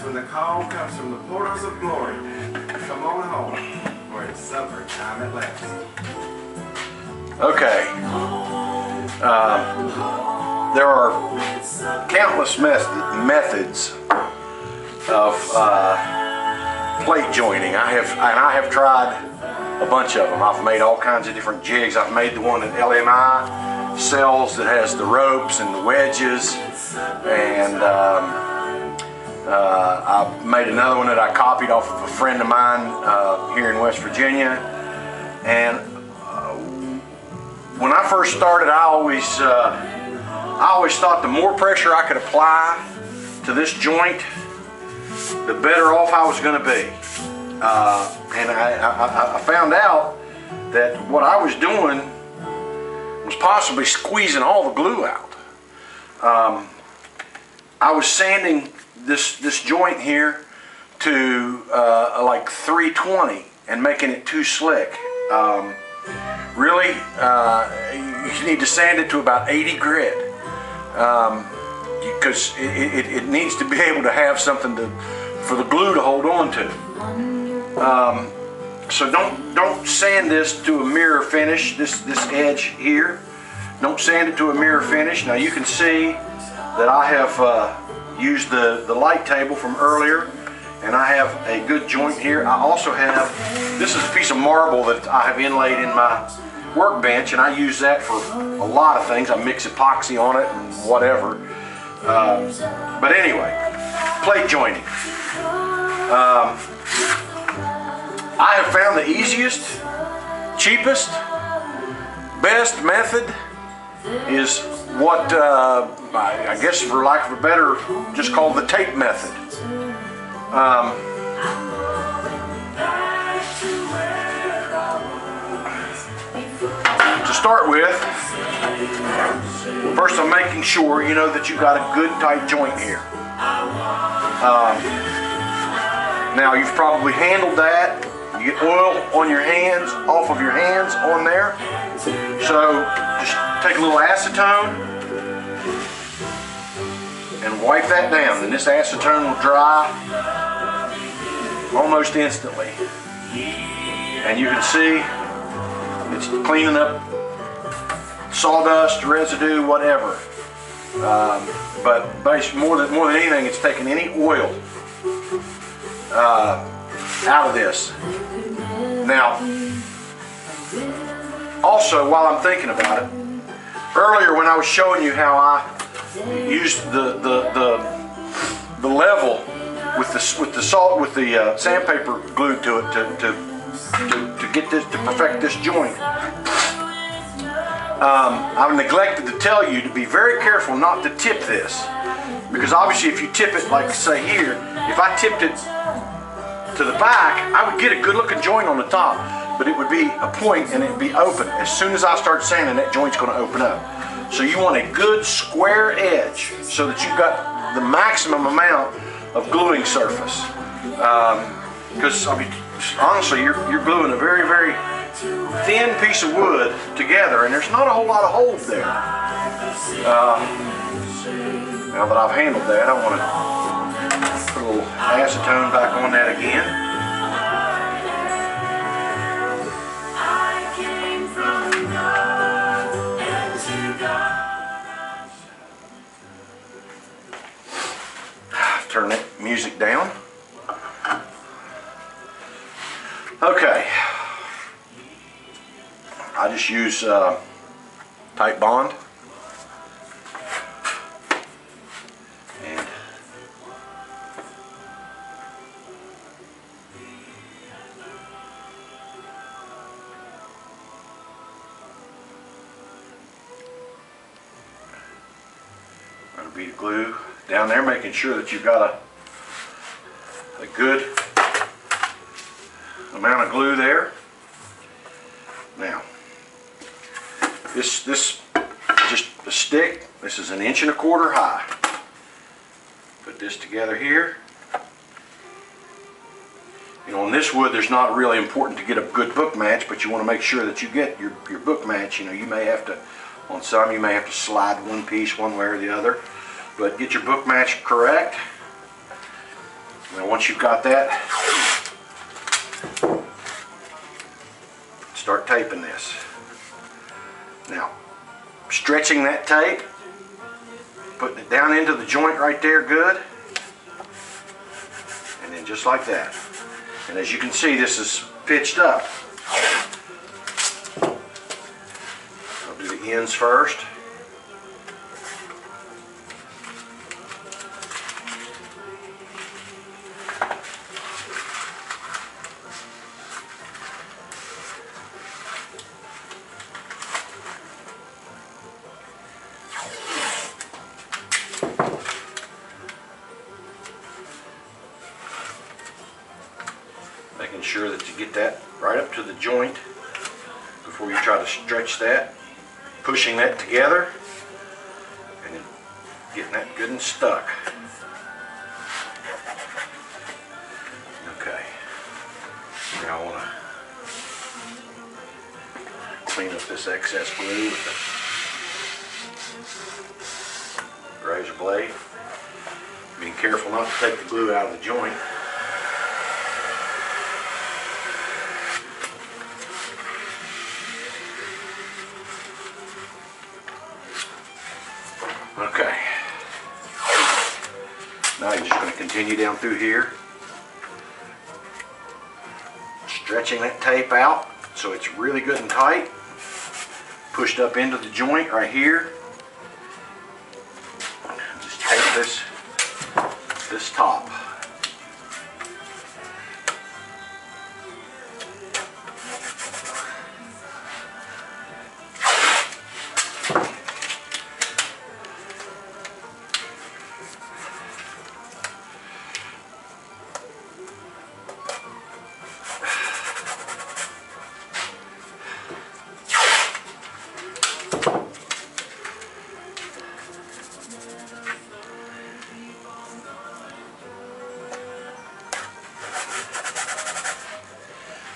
when the call comes from the portals of glory. Come on home, for it's supper time at last. Okay. There are countless methods of plate joining. I have tried a bunch of them. I've made all kinds of different jigs. I've made the one that LMI sells that has the ropes and the wedges, and I made another one that I copied off of a friend of mine here in West Virginia. And when I first started, I always thought the more pressure I could apply to this joint, the better off I was going to be. And I found out that what I was doing was possibly squeezing all the glue out. I was sanding this joint here to like 320 and making it too slick. Really, you need to sand it to about 80 grit because it needs to be able to have something for the glue to hold on to. So don't sand this to a mirror finish. This edge here, don't sand it to a mirror finish. Now you can see that I have used the light table from earlier, and I have a good joint here. I also have, this is a piece of marble that I have inlaid in my workbench, and I use that for a lot of things. I mix epoxy on it and whatever. But anyway, plate joining. I have found the easiest, cheapest, best method is what I guess, for lack of a better, just called the tape method. To start with, first I'm making sure you know that you've got a good tight joint here. Now you've probably handled that. You get oil on your hands, off of your hands on there. So just take a little acetone and wipe that down, and this acetone will dry almost instantly. And you can see it's cleaning up sawdust, residue, whatever. But basically, more than anything, it's taking any oil out of this. Now, also, while I'm thinking about it, earlier when I was showing you how I used the level with the sandpaper glued to it to get this, to perfect this joint, I've neglected to tell you to be very careful not to tip this, because obviously if you tip it, like say here, if I tipped it to the back, I would get a good looking joint on the top, but it would be a point and it would be open. As soon as I start sanding, that joint's going to open up. So you want a good square edge so that you've got the maximum amount of gluing surface. Because I mean, honestly, you're gluing a very, very thin piece of wood together, and there's not a whole lot of hold there. Now that I've handled that, I want to put a little acetone back on that again. Turn that music down. Okay. I just use Titebond. And that'll be the glue down there, making sure that you've got a good amount of glue there. Now, this is just a stick. This is 1.25 inches high. Put this together here. You know, on this wood, there's not really important to get a good book match, but you want to make sure that you get your book match. You know, you may have to, on some, you may have to slide one piece one way or the other, but get your book match correct. Now once you've got that, start taping this. Now, stretching that tape, putting it down into the joint right there good, and then just like that. And as you can see, this is pitched up. I'll do the ends first. Making sure that you get that right up to the joint before you try to stretch that. Pushing that together and then getting that good and stuck. Okay. Now I want to clean up this excess glue with the razor blade. Being careful not to take the glue out of the joint. Okay. Now you're just going to continue down through here, stretching that tape out so it's really good and tight, pushed up into the joint right here. Just tape this top.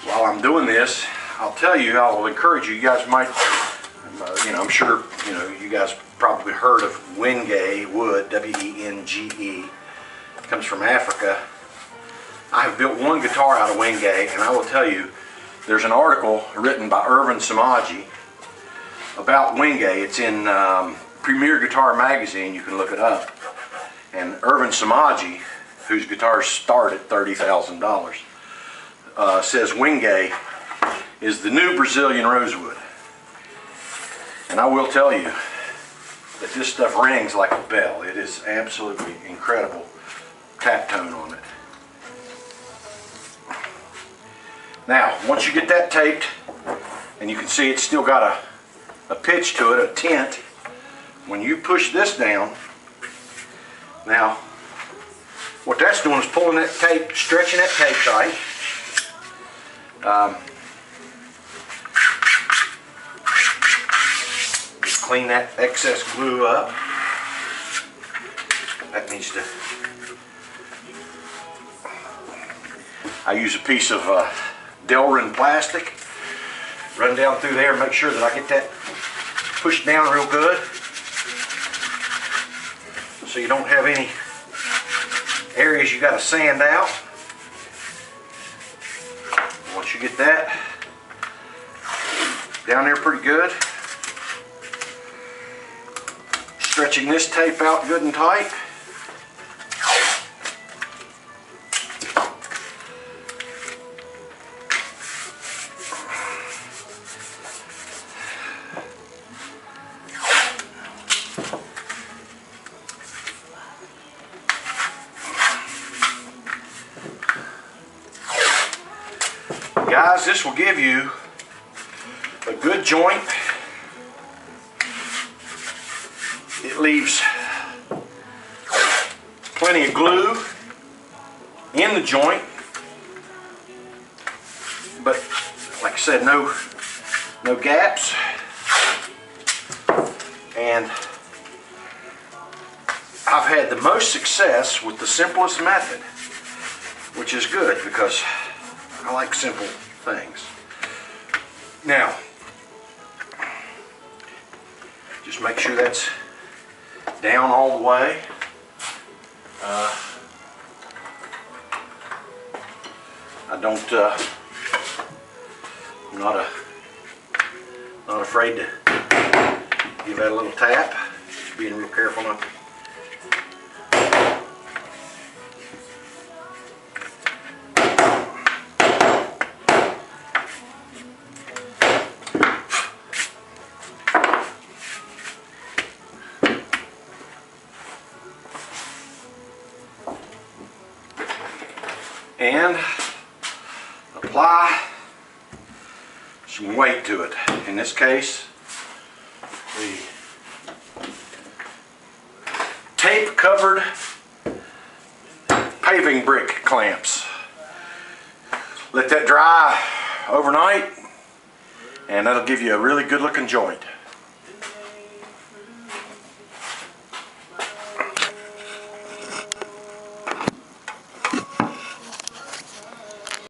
While I'm doing this, I'll tell you, I will encourage you, you guys might, I'm sure, you guys probably heard of Wenge wood, W-E-N-G-E. It comes from Africa. I have built one guitar out of Wenge, and I will tell you, there's an article written by Irvin Samaji about Wenge. It's in Premier Guitar Magazine, you can look it up. And Irvin Samaji, whose guitars start at $30,000, says Wenge is the new Brazilian rosewood. And I will tell you that this stuff rings like a bell. It is absolutely incredible tap tone on it. Now, once you get that taped, and you can see it's still got a pitch to it, a tint, when you push this down, now, what that's doing is pulling that tape, stretching that tape tight. Just clean that excess glue up. That needs to. I use a piece of Delrin plastic. Run down through there and make sure that I get that pushed down real good, so you don't have any areas you got to sand out. Once you get that down there pretty good, stretching this tape out good and tight. Guys, this will give you a good joint. It leaves plenty of glue in the joint, but like I said, no gaps. And I've had the most success with the simplest method, which is good because I like simple things. Now, just make sure that's down all the way. I don't, I'm not afraid to give that a little tap. Just being real careful not to. And apply some weight to it. In this case, the tape covered paving brick clamps. Let that dry overnight and that'll give you a really good looking joint.